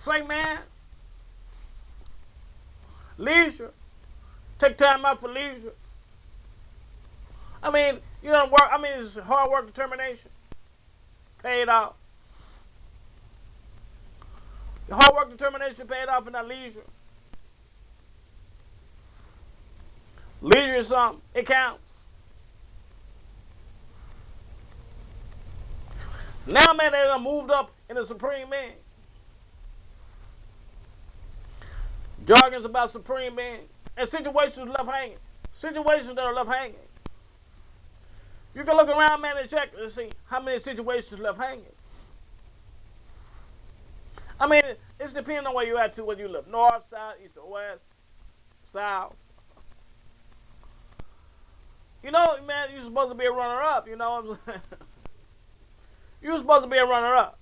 Say, man, leisure. Take time out for leisure. I mean, you don't work. I mean, it's hard work, determination. Paid off. Hard work, determination paid off in that leisure. Leisure is something. It counts. Now, man, they done moved up in the supreme being. Jargons about supreme being. And situations left hanging. Situations that are left hanging. You can look around, man, and check and see how many situations left hanging. I mean, it's depending on where you're at, too, whether you live north, south, east, or west, south. You know, man, you're supposed to be a runner-up, you know what I'm saying? You're supposed to be a runner-up.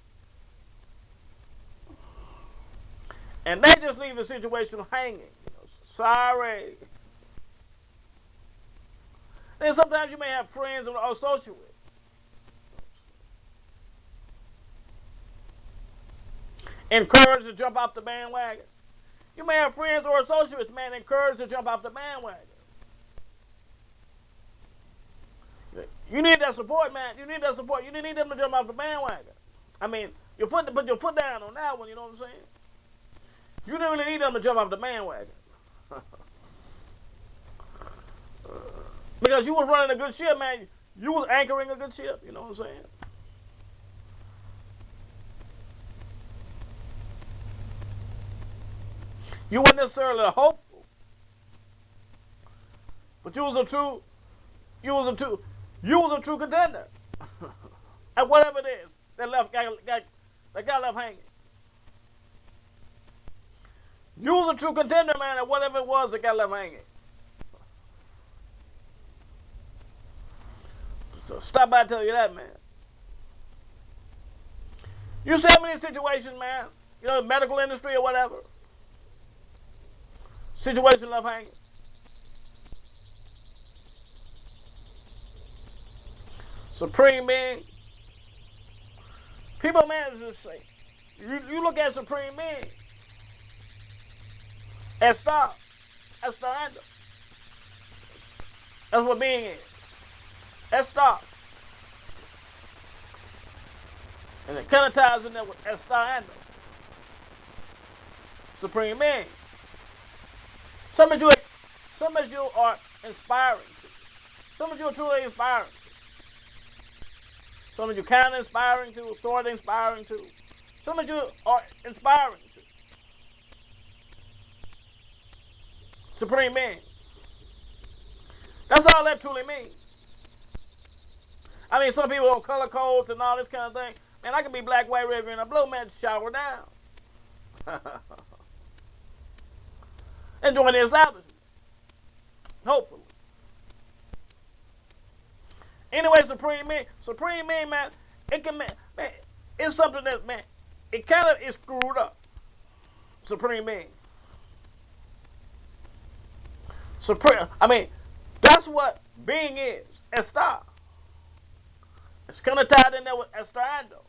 And they just leave the situation hanging. You know, sorry. Then sometimes you may have friends or associates. Encouraged to jump off the bandwagon. You may have friends or associates, man, encouraged to jump off the bandwagon. You need that support, man. You need that support. You need them to jump off the bandwagon. I mean, put your foot down on that one, you know what I'm saying? You don't really need them to jump off the bandwagon. Because you was running a good ship, man. You was anchoring a good ship, you know what I'm saying? You weren't necessarily hopeful. But you was a true contender. And whatever it is that got left hanging. You was a true contender, man, and whatever it was that got left hanging. So stop by and tell you that, man. You see how many situations, man, you know, medical industry or whatever, situation left hanging. Supreme being. People, man, just say, you look at supreme being. Estar. Estarando. That's what being is. Estar. And it kind of ties in there with estarando. Supreme being. Some of you are inspiring to. Some of you are truly inspiring to. Some of you kind of inspiring to, sort of inspiring to. Some of you are inspiring to. Supreme being. That's all that truly means. I mean, some people on color codes and all this kind of thing. Man, I can be black, white, red, green, or blue, man, shower down. Enjoying the establishment. Hopefully. Anyway, supreme being, man, it can, man, it's something that, man, it kind of is screwed up. Supreme being. That's what being is. Estar. It's kind of tied in there with estarando.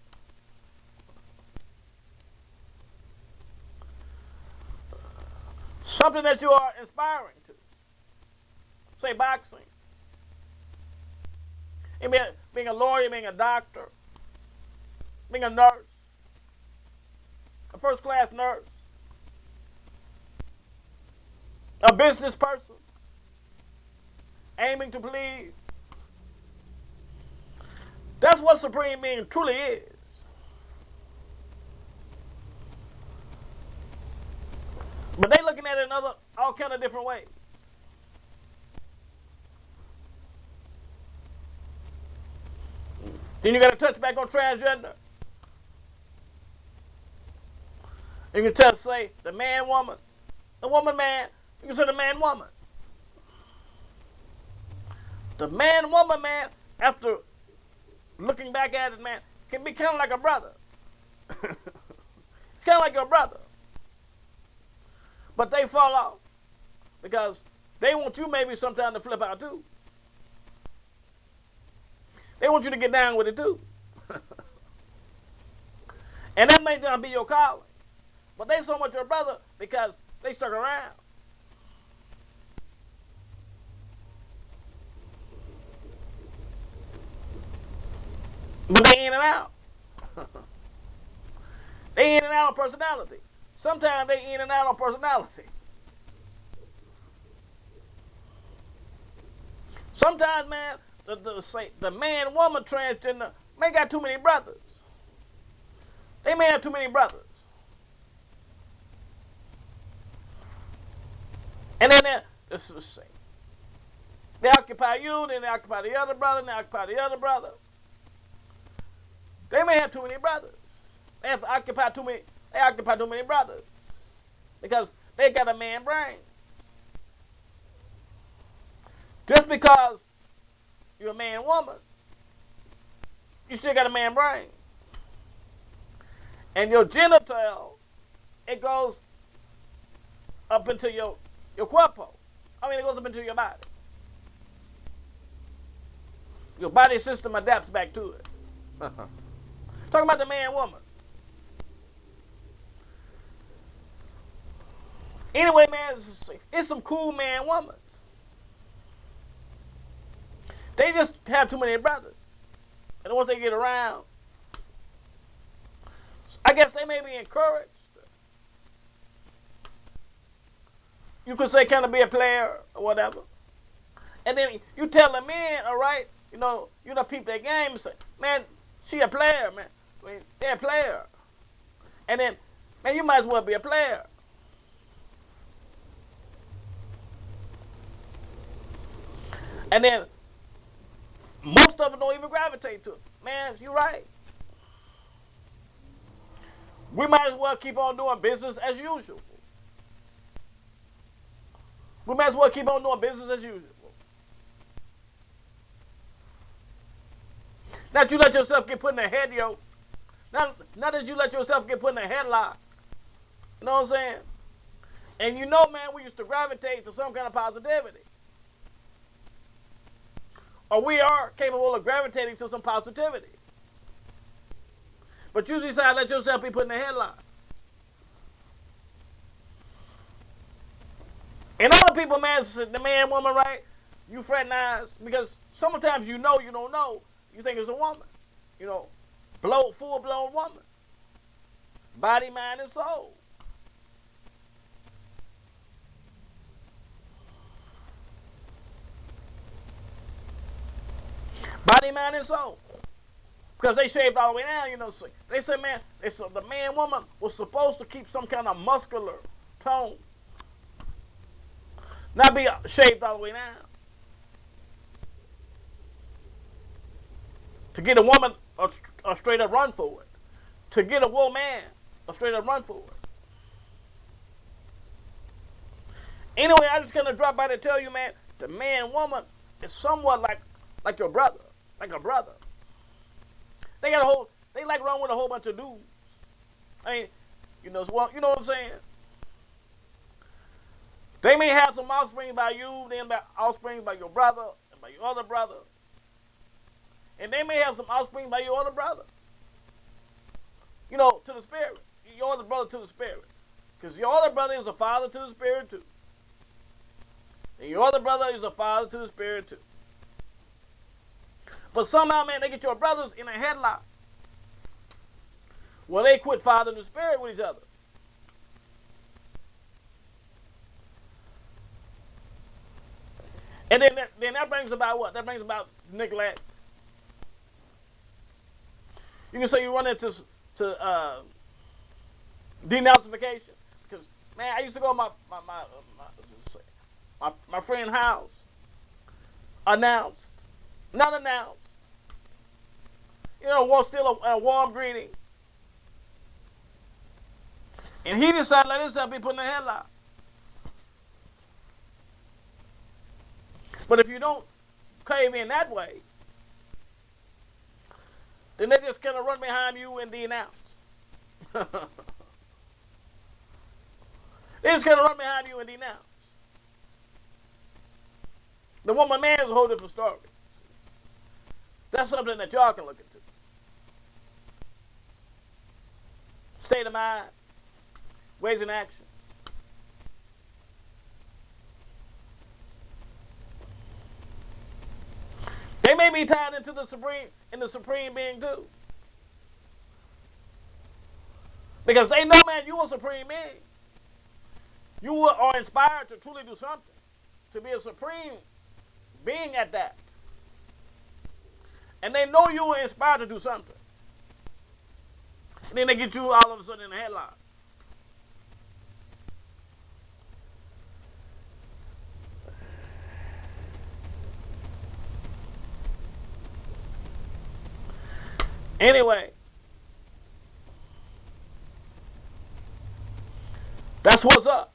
Something that you are inspiring to. Say boxing. Being a lawyer, being a doctor, being a nurse, a first-class nurse, a business person, aiming to please. That's what supreme being truly is. But they looking at it in all kind of different ways. Then you got to touch back on transgender. You can say the man, woman, the woman, man. You can say the man, woman. The man, woman, man, after looking back at it, man, can be kind of like a brother. It's kind of like your brother. But they fall off because they want you maybe sometime to flip out too. They want you to get down with it too. And that may not be your calling. But they so much your brother because they stuck around. But they in and out. They in and out on personality. Sometimes they in and out on personality. Sometimes, man, the man-woman transgender may got too many brothers. They may have too many brothers. And then let's say, they occupy you, then they occupy the other brother, then they occupy the other brother. They may have too many brothers. They have to occupy too many. They occupy too many brothers because they got a man brain. Just because you're a man-woman, you still got a man brain. And your genital, it goes up into your cuerpo. I mean, it goes up into your body. Your body system adapts back to it. Talking about the man-woman. Anyway, man, it's some cool man-womans. They just have too many brothers. And once they get around, I guess they may be encouraged. You could say kind of be a player or whatever. And then you tell the men, all right, you know peep their game and say, man, she a player, man. I mean, they're a player. And then, man, you might as well be a player. And then most of them don't even gravitate to it. Man, you're right. We might as well keep on doing business as usual. We might as well keep on doing business as usual. Not you let yourself get put in a head yoke. Not that you let yourself get put in a headlock. You know what I'm saying? And you know, man, we used to gravitate to some kind of positivity. Or we are capable of gravitating to some positivity. But you decide to let yourself be put in a headlock. And other people, man, the man, woman, right? You fraternize because sometimes you know you don't know. You think it's a woman. You know, full-blown woman. Body, mind, and soul. Body, mind, and soul. Because they shaved all the way down, you know. They said, man, the man, woman was supposed to keep some kind of muscular tone. Not be shaved all the way down. To get a woman, a straight up run for it. To get a woman, a straight up run for it. Anyway, I'm just going to drop by to tell you, man, the man, woman is somewhat like your brother. Like a brother. They like run with a whole bunch of dudes. I mean, you know what I'm saying? They may have some offspring by you, then offspring by your brother, and by your other brother. And they may have some offspring by your other brother. You know, to the spirit. Your other brother to the spirit. Because your other brother is a father to the spirit too. And your other brother is a father to the spirit too. But somehow, man, they get your brothers in a headlock. Well, they quit father and the spirit with each other. And then that brings about what? That brings about neglect. You can say you run into denazification. Because, man, I used to go to my friend's house. Not announced. You know, still a warm greeting. And he decided to let himself be put in a headlock. But if you don't cave in that way, then they just kind of run behind you and denounce. They just kind of run behind you and denounce. The woman man is a whole different story. That's something that y'all can look into. State of mind. ways in action. They may be tied into the supreme being too. Because they know, man, you are supreme being. You are inspired to truly do something. To be a supreme being at that. And they know you are inspired to do something. And then they get you all of a sudden in the headline. Anyway, that's what's up.